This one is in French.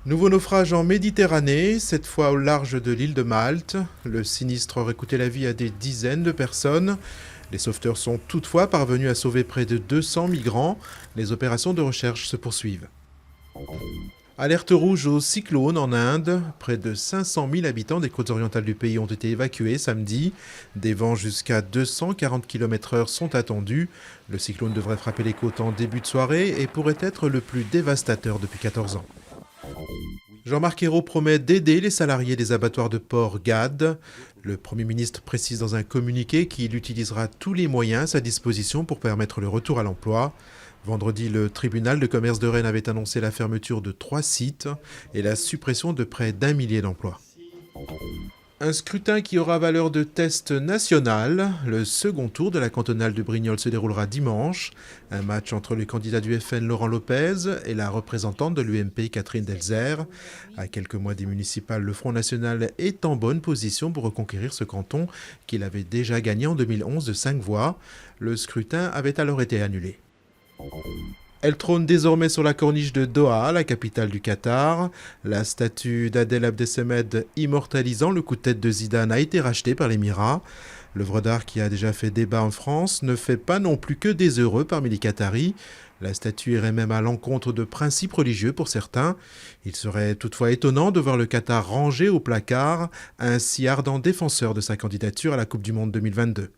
Nouveau naufrage en Méditerranée, cette fois au large de l'île de Malte. Le sinistre aurait coûté la vie à des dizaines de personnes. Les sauveteurs sont toutefois parvenus à sauver près de 200 migrants. Les opérations de recherche se poursuivent. Alerte rouge au cyclone en Inde. Près de 500 000 habitants des côtes orientales du pays ont été évacués samedi. Des vents jusqu'à 240 km/h sont attendus. Le cyclone devrait frapper les côtes en début de soirée et pourrait être le plus dévastateur depuis 14 ans. Jean-Marc Ayrault promet d'aider les salariés des abattoirs de porc GAD. Le Premier ministre précise dans un communiqué qu'il utilisera tous les moyens à sa disposition pour permettre le retour à l'emploi. Vendredi, le tribunal de commerce de Rennes avait annoncé la fermeture de 3 sites et la suppression de près d'1 millier d'emplois. Un scrutin qui aura valeur de test national. Le second tour de la cantonale de Brignoles se déroulera dimanche. Un match entre le candidat du FN Laurent Lopez et la représentante de l'UMP Catherine Delzer. À quelques mois des municipales, le Front National est en bonne position pour reconquérir ce canton qu'il avait déjà gagné en 2011 de 5 voix. Le scrutin avait alors été annulé. Elle trône désormais sur la corniche de Doha, la capitale du Qatar. La statue d'Adel Abdessemed immortalisant le coup de tête de Zidane a été rachetée par l'Émirat. L'œuvre d'art qui a déjà fait débat en France ne fait pas non plus que des heureux parmi les Qataris. La statue irait même à l'encontre de principes religieux pour certains. Il serait toutefois étonnant de voir le Qatar ranger au placard un si ardent défenseur de sa candidature à la Coupe du Monde 2022.